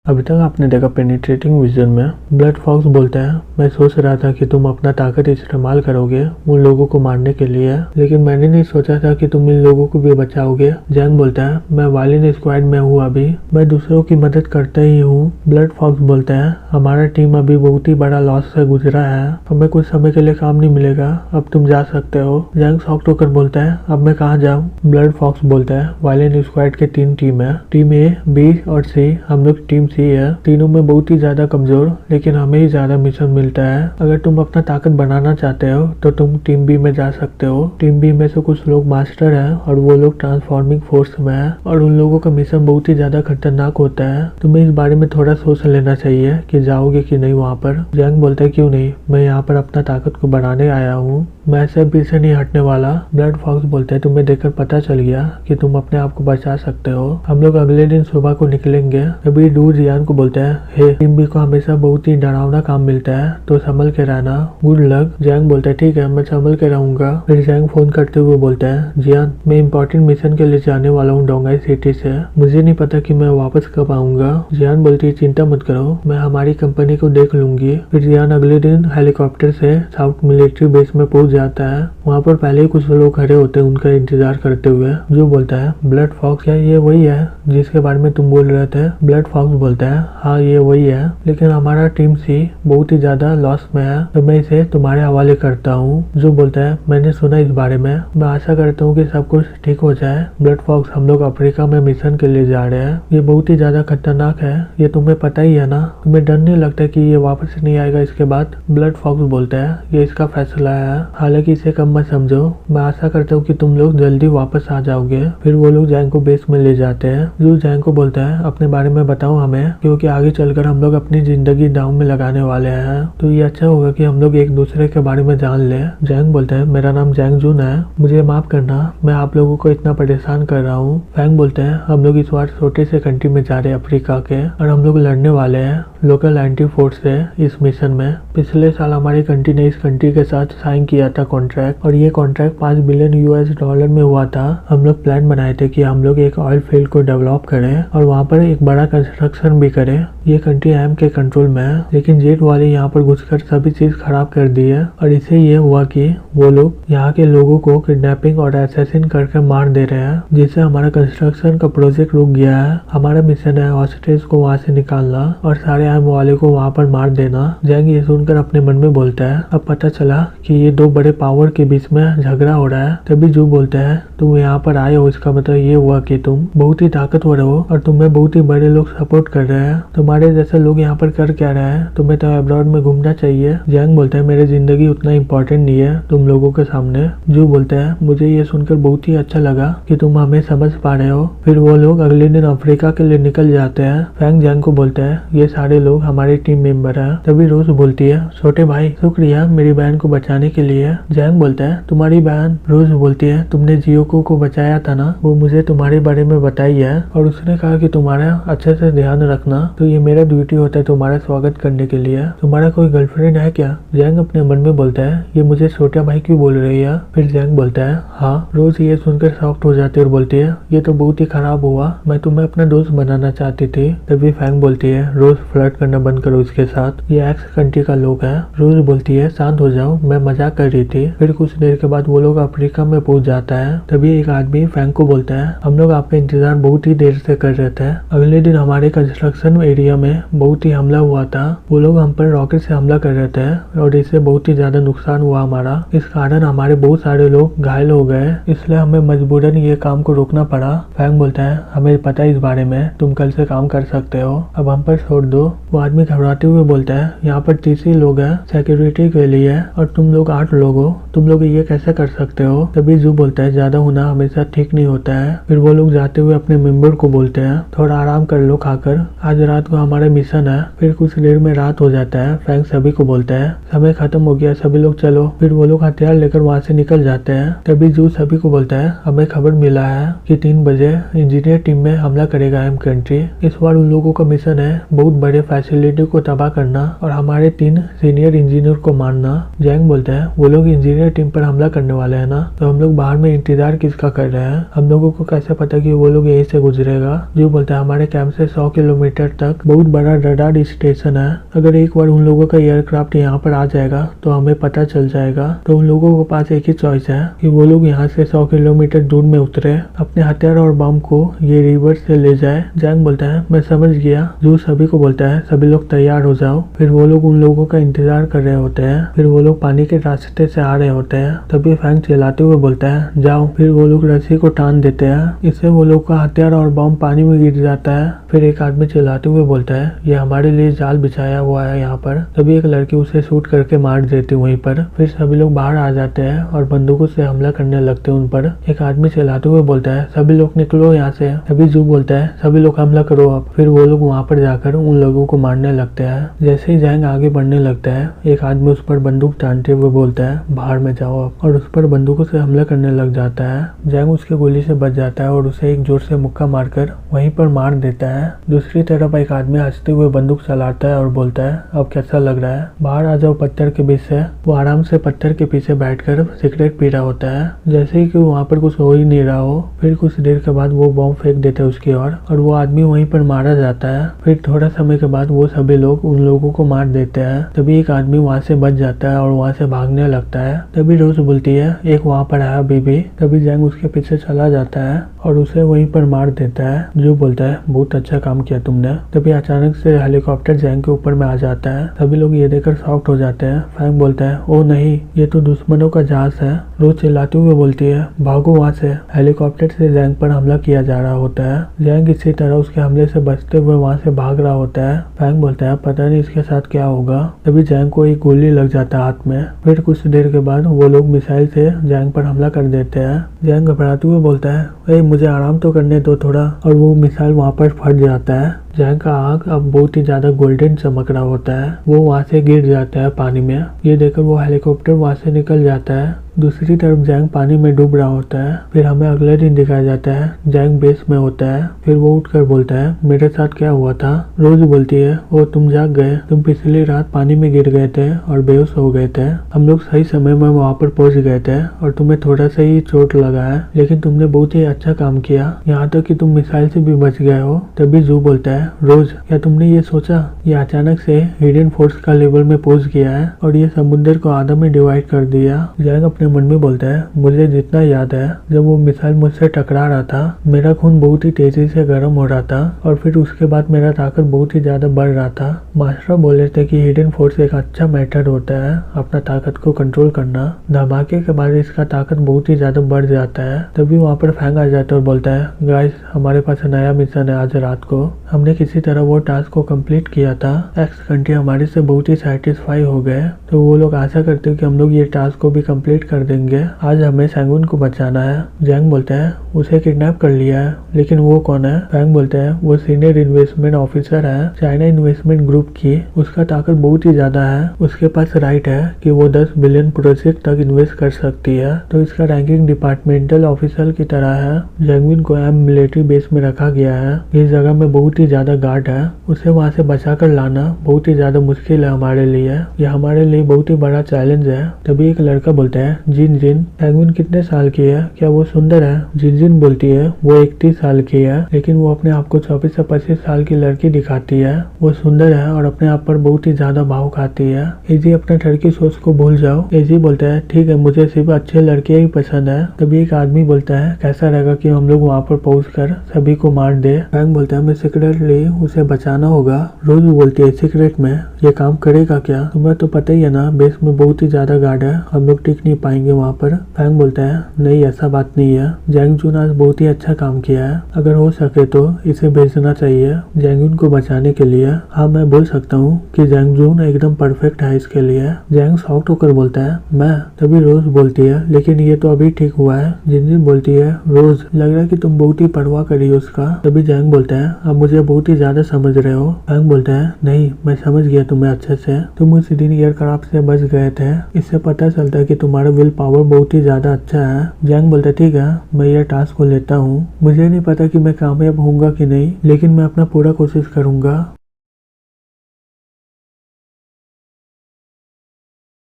अभी तक आपने देखा पेनिट्रेटिंग विजन में ब्लड फॉक्स बोलता है, मैं सोच रहा था कि तुम अपना ताकत इस्तेमाल करोगे उन लोगों को मारने के लिए, लेकिन मैंने नहीं सोचा था कि तुम इन लोगों को भी बचाओगे। जैंग बोलता है, मैं वायलिन स्क्वाड में हूँ, अभी मैं दूसरों की मदद करता ही हूँ। ब्लड फॉक्स बोलता है, हमारा टीम अभी बहुत ही बड़ा लॉस से गुजरा है, हमें कुछ समय के लिए काम नहीं मिलेगा, अब तुम जा सकते हो। जैंग शॉक्ड होकर बोलता है, अब मैं कहाँ जाऊँ? ब्लड फॉक्स बोलता है, वायलिन स्क्वाड के 3 टीम है, टीम ए, बी और सी। हम लोग टीम सी है, तीनों में बहुत ही ज्यादा कमजोर, लेकिन हमें ही ज्यादा मिशन मिलता है। अगर तुम अपना ताकत बनाना चाहते हो तो तुम टीम बी में जा सकते हो। टीम बी में से कुछ लोग मास्टर है और वो लोग ट्रांसफॉर्मिंग फोर्स में है और उन लोगों का मिशन बहुत ही ज्यादा खतरनाक होता है। तुम्हें इस बारे में थोड़ा सोच लेना चाहिए कि जाओगे कि नहीं वहाँ पर। जैंग बोलता है, क्यों नहीं, मैं यहाँ पर अपना ताकत को बढ़ाने आया हूँ, मैं ऐसे पीछे नहीं हटने वाला। ब्लड फॉक्स बोलते है, तुम्हें देखकर पता चल गया कि तुम अपने आप को बचा सकते हो, हम लोग अगले दिन सुबह को निकलेंगे। अभी डू जियान को बोलते हैं, हे, टीम बी को हमेशा बहुत ही डरावना काम मिलता है, तो संभल के रहना, गुड लक। जैंग बोलता है, ठीक है, मैं संभल के रहूंगा। फिर जैंग फोन करते हुए बोलता है, जियान, मैं इम्पोर्टेंट मिशन के लिए जाने वाला हूँ डोंगाई सिटी से, मुझे नहीं पता कि मैं वापस कब आऊंगा। जियान बोलती है, चिंता मत करो, मैं हमारी कंपनी को देख लूंगी। फिर जियान अगले दिन हेलीकॉप्टर से साउथ मिलिट्री बेस में पहुंच जाता है। वहाँ पर पहले ही कुछ लोग खड़े होते हैं उनका इंतजार करते हुए। जो बोलता है, ब्लड फॉक्स, क्या ये वही है जिसके बारे में तुम बोल रहे थे? ब्लड फॉक्स बोलता है, हाँ ये वही है, लेकिन हमारा टीम सी बहुत ही ज्यादा लॉस में है, तो मैं इसे तुम्हारे हवाले करता हूँ। जो बोलता है, मैंने सुना इस बारे में, मैं आशा करता हूँ कि सब कुछ ठीक हो जाए। ब्लड फॉक्स, हम लोग अफ्रीका में मिशन के लिए जा रहे हैं, ये बहुत ही ज्यादा खतरनाक है, ये तुम्हें पता ही है ना, तुम्हें डर नहीं लगता कि ये वापस नहीं आएगा इसके बाद? ब्लड फॉक्स बोलता है, ये इसका फैसला है, हालांकि इसे कम मत समझो, मैं आशा करता हूँ कि तुम लोग जल्दी वापस आ जाओगे। फिर वो लोग जैंग को बेस में ले जाते हैं। जो जैंग को बोलता है, अपने बारे में बताओ हमें, क्योंकि आगे चलकर हम लोग अपनी जिंदगी दांव में लगाने वाले हैं, तो ये अच्छा होगा कि हम लोग एक दूसरे के बारे में जान ले। जैंग बोलता है, मेरा नाम जैंग जून है, मुझे माफ करना, मैं आप लोगों को इतना परेशान कर रहा हूँ। फैंग बोलते हैं, हम लोग इस बार छोटे से कंट्री में जा रहे हैं अफ्रीका के, और हम लोग लड़ने वाले हैं लोकल एंटी फोर्स से इस मिशन में। पिछले साल हमारी कंट्री ने इस कंट्री के साथ साइन किया था कॉन्ट्रैक्ट, और ये कॉन्ट्रैक्ट $5 बिलियन में हुआ था। हम लोग प्लान बनाए थे कि हम लोग एक ऑयल फील्ड को डेवलप करें और वहाँ पर एक बड़ा कंस्ट्रक्शन भी करें। ये कंट्री एम के कंट्रोल में है, लेकिन जेट वाले यहाँ पर घुसकर सभी चीज खराब कर दी है, और इससे ये हुआ कि वो लोग यहाँ के लोगों को किडनैपिंग और असैसिन करके मार दे रहे हैं, जिससे हमारा कंस्ट्रक्शन का प्रोजेक्ट रुक गया है। हमारा मिशन है हॉस्टेज को वहाँ से निकालना और सारे एम वाले को वहाँ पर मार देना। जैंग ये सुनकर अपने मन में बोलता है, अब पता चला कि ये दो बड़े पावर के बीच में झगड़ा हो रहा है। तभी जो बोलता है, तुम यहाँ पर आए हो, इसका मतलब ये हुआ कि तुम बहुत ही ताकतवर हो और तुम्हें बहुत ही बड़े लोग सपोर्ट कर रहे हैं। तुम्हारे जैसे लोग यहाँ पर कर क्या रहे हैं? तुम्हें तो अब्रॉड में घूमना चाहिए। जैंग बोलता है, मेरी जिंदगी उतना इम्पोर्टेंट नहीं है तुम लोगों के सामने। जो बोलता है, मुझे ये सुनकर बहुत ही अच्छा लगा कि तुम हमें समझ पा रहे हो। फिर वो लोग अगले दिन अफ्रीका के लिए निकल जाते हैं। फैंग जैंग को बोलता है, ये सारे लोग हमारे टीम मेंबर है। तभी रोज बोलती है, छोटे भाई, शुक्रिया मेरी बहन को बचाने के लिए। जैंग बोलता है, तुम्हारी बहन? रोज बोलती है, तुमने जियोको को बचाया था ना, वो मुझे तुम्हारे बारे में बताई है और उसने कहा कि तुम्हारा अच्छे से ध्यान रखना, तो ये मेरा ड्यूटी होता है तुम्हारा स्वागत करने के लिए। तुम्हारा कोई गर्लफ्रेंड है क्या? जैंग अपने मन में बोलता है, ये मुझे छोटा भाई क्यों बोल रही है? फिर जैंग बोलता है, हाँ। रोज ये सुनकर शॉक्ड हो जाती है और बोलती है, ये तो बहुत ही खराब हुआ, मैं तुम्हें अपना दोस्त बनाना चाहती थी। तभी फैंग बोलती है, रोज फ्लर्ट करना बंद करो इसके साथ, ये एक्स कंट्री का लोग है। रोज बोलती है, शांत हो जाओ, मैं मजाक कर रही थी। फिर कुछ देर के बाद वो लोग अफ्रीका में पहुंच जाता है। तभी एक आदमी फैंग को बोलता है, हम लोग आपका इंतजार बहुत ही देर से कर रहे थे। अगले दिन हमारे कंस्ट्रक्शन एरिया में बहुत ही हमला हुआ था, वो लोग हम पर रॉकेट से हमला कर रहे थे और इससे बहुत ही ज्यादा नुकसान हुआ हमारा। इस कारण हमारे बहुत सारे लोग घायल हो गए, इसलिए हमें मजबूरन ये काम को रोकना पड़ा। फैंग बोलता है, हमें पता है इस बारे में, तुम कल से काम कर सकते हो, अब हम पर छोड़ दो। वो आदमी घबराते हुए बोलता है, यहाँ पर 30 लोग हैं सिक्योरिटी के लिए और तुम लोग 8 लोग हो, तुम लोग ये कैसे कर सकते हो? तभी जू बोलता है, ज्यादा होना हमेशा ठीक नहीं होता है। फिर वो लोग जाते हुए अपने मेंबर को बोलते हैं, थोड़ा आराम कर लो खाकर, आज रात को हमारा मिशन है। फिर कुछ देर में रात हो जाता है। फैंग सभी को बोलता है, समय खत्म हो गया, सभी लोग चलो। फिर वो लोग हथियार लेकर वहाँ से निकल जाते हैं। तभी जू सभी को बोलता है, हमें खबर मिला है कि 3 बजे इंजीनियर टीम में हमला करेगा एम कंट्री। इस बार उन लोगों का मिशन है बहुत बड़े फैसिलिटी को तबाह करना और हमारे 3 सीनियर इंजीनियर को मारना। जैंग बोलता है, वो लोग लोग इंजीनियर टीम पर हमला करने वाले हैं ना, तो हम लोग बाहर में इंतजार किसका कर रहे हैं? हम लोगों को कैसे पता कि वो लोग यहीं से गुजरेगा? जो बोलता है हमारे कैंप से 100 किलोमीटर तक बहुत बड़ा रडार स्टेशन है, अगर एक बार उन लोगों का एयरक्राफ्ट यहाँ पर आ जाएगा तो हमें पता चल जाएगा। तो उन लोगों के पास एक ही चॉइस है कि वो लोग यहाँ से 100 किलोमीटर दूर में उतरे, अपने हथियार और बम को ये रिवर से ले जाए। जैंग बोलता है मैं समझ गया। जो सभी को बोलता है सभी लोग तैयार हो जाओ। फिर वो लोग उन लोगों का इंतजार कर रहे होते हैं। फिर वो लोग पानी के रास्ते से आ रहे होते हैं। तभी फैंग चिल्लाते हुए बोलता है जाओ। फिर वो लोग रस्सी को टान देते हैं, इससे वो लोग का हथियार और बम पानी में गिर जाता है। फिर एक आदमी चिल्लाते हुए बोलता है ये हमारे लिए जाल बिछाया हुआ है यहाँ पर। तभी एक लड़की उसे शूट करके मार देती वहीं पर। फिर सभी लोग बाहर आ जाते हैं और बंदूकों से हमला करने लगते हैं उन पर। एक आदमी चिल्लाते हुए बोलता है सभी लोग निकलो यहाँ से। तभी जू बोलता है सभी लोग हमला करो अब। फिर वो लोग वहाँ पर जाकर उन लोगों को मारने लगते हैं। जैसे ही जैंग आगे बढ़ने लगता है, एक आदमी उस पर बंदूक तानते हुए बोलता है बाहर में जाओ अब, और उस पर बंदूकों से हमला करने लग जाता है। जैंग उसके गोली से बच जाता है और उसे एक जोर से मुक्का मारकर वहीं पर मार देता है। दूसरी तरफ एक आदमी हंसते हुए बंदूक चलाता है और बोलता है अब कैसा लग रहा है, बाहर आ जाओ पत्थर के बीच से। वो आराम से पत्थर के पीछे बैठकर सिगरेट पी रहा होता है, जैसे ही कि वहाँ पर कुछ हो ही नहीं रहा हो। फिर कुछ देर के बाद वो बॉम्ब फेंक देते हैं उसकी ओर और वो आदमी वहीं पर मारा जाता है। फिर थोड़ा समय के बाद वो सभी लोग उन लोगों को मार देते हैं। तभी एक आदमी वहाँ से बच जाता है और वहाँ से भागने लगता है। तभी रोज बोलती है एक वहाँ पर आया बीबी। तभी जैंग उसके पीछे चला जाता है और उसे वहीं पर मार देता है। जो बोलता है बहुत अच्छा काम किया तुमने। तभी अचानक से हेलीकॉप्टर जैंग के ऊपर में आ जाता है। सभी लोग ये देखकर शॉक्ड हो जाते हैं। फैंग बोलता है ओ नहीं, ये तो दुश्मनों का जहाज है। रोज चिल्लाते हुए बोलती है भागो वहाँ से। हेलीकॉप्टर से जैंग पर हमला किया जा रहा होता है। जैंग इसी तरह उसके हमले से बचते हुए वहाँ से भाग रहा होता है। फैंग बोलता है पता नहीं इसके साथ क्या होगा। तभी जैंग को एक गोली लग जाता है हाथ में। फिर कुछ देर के बाद वो लोग मिसाइल से जैंग पर हमला कर देते हैं। जैंग घबराते हुए बोलता है मुझे आराम तो करने दो थोड़ा, और वो मिसाइल वहाँ पर फट जाता है। जैंग का आँख अब बहुत ही ज्यादा गोल्डन चमक रहा होता है। वो वहाँ से गिर जाता है पानी में। ये देखकर वो हेलीकॉप्टर वहाँ से निकल जाता है। दूसरी तरफ जैंग पानी में डूब रहा होता है। फिर हमें अगले दिन दिखाया जाता है जैंग बेस में होता है। फिर वो उठकर बोलता है मेरे साथ क्या हुआ था। रोज बोलती है ओ तुम जाग गए, तुम पिछली रात पानी में गिर गए थे और बेहोश हो गए थे। हम लोग सही समय में वहाँ पर पहुँच गए थे और तुम्हें थोड़ा सा ही चोट लगा है, लेकिन तुमने बहुत ही अच्छा काम किया, यहाँ तक कि तुम मिसाइल से भी बच गए हो। तभी जू बोलता है रोज क्या तुमने ये सोचा ये अचानक से हिडन फोर्स का लेवल में पहुँच गया है और ये समुद्र को आधा में डिवाइड कर दिया। जैंग अपने मन में बोलता है मुझे जितना याद है जब वो मिसाइल मुझसे टकरा रहा था मेरा खून बहुत ही तेजी से गर्म हो रहा था और फिर उसके बाद मेरा ताकत बहुत ही ज्यादा बढ़ रहा था। मास्टर बोले थे कि हिडन फोर्स एक अच्छा मेथड होता है अपना ताकत को कंट्रोल करना। धमाके के बाद इसका ताकत बहुत ही ज्यादा बढ़ जाता है। तभी वहाँ पर फैंग आ जाता है और बोलता है गाइस हमारे पास नया मिशन है आज रात को। हमने किसी तरह वो टास्क को कंप्लीट किया था। एक्स कंट्री हमारे से बहुत ही सेटिस्फाई हो गए, तो वो लोग आशा करते हैं कि हम लोग ये टास्क को भी कंप्लीट कर देंगे। आज हमें सैंगुन को बचाना है। जैंग बोलता है उसे किडनैप कर लिया है, लेकिन वो कौन है। फैंग बोलता है वो सीनियर इन्वेस्टमेंट ऑफिसर है चाइना इन्वेस्टमेंट ग्रुप की। उसका ताकत बहुत ही ज्यादा है। उसके पास राइट है कि वो 10 बिलियन प्रोजेक्ट तक इन्वेस्ट कर सकती है, तो इसका रैंकिंग डिपार्टमेंटल ऑफिसर की तरह है। जैंगविन को एम मिलिट्री बेस में रखा गया है। इस जगह में बहुत ही ज्यादा गार्ड है। उसे वहाँ से बचा कर लाना बहुत ही ज्यादा मुश्किल है हमारे लिए। यह हमारे लिए बहुत ही बड़ा चैलेंज है। तभी एक लड़का बोलता है जिन जिन पेंगुइन कितने साल की है, क्या वो सुंदर है। जिन जिन बोलती है वो 31 साल की है, लेकिन वो अपने आप को 24 से 25 साल की लड़की दिखाती है। वो सुंदर है और अपने आप पर बहुत ही ज्यादा भाव खाती है। एजी अपने डर की सोच को भूल जाओ। एजी बोलता है ठीक है मुझे सिर्फ अच्छे लड़के ही पसंद है। तभी एक आदमी बोलता है कैसा रहेगा कि हम लोग वहाँ पर पहुँच कर सभी को मार दे। फैंग बोलता है मैं सीक्रेटली उसे बचाना होगा। रोज बोलती है सीक्रेट में ये काम करेगा क्या, तुम्हें तो पता ही है ना बेस में बहुत ही ज्यादा गार्ड है, हम लोग टिक नहीं पाएंगे वहाँ पर। फैंग बोलता है नहीं ऐसा बात नहीं है, जैंगजून आज बहुत ही अच्छा काम किया है, अगर हो सके तो इसे भेजना चाहिए जैंगजून को बचाने के लिए। हाँ मैं बोल सकता हूँ कि जैंगजून एकदम परफेक्ट है इसके लिए। जैंग शॉक्ड होकर बोलता है मैं। तभी रोज बोलती है लेकिन ये तो अभी ठीक हुआ है। जिनजिन बोलती है रोज लग रहा है कि तुम बहुत ही परवाह करी उसका। तभी जैंग बोलता है अब मुझे बहुत ही ज्यादा समझ रहे हो। फैंग बोलता है नहीं मैं समझ गया तुम्हें अच्छे से, तुम उस दिन एयरक्राफ्ट से बच गए थे, इससे पता चलता है कि तुम्हारा विल पावर बहुत ही ज्यादा अच्छा है। जैंग बोलता है ठीक है मैं ये टास्क को लेता हूँ, मुझे नहीं पता कि मैं कामयाब होऊंगा कि नहीं, लेकिन मैं अपना पूरा कोशिश करूंगा।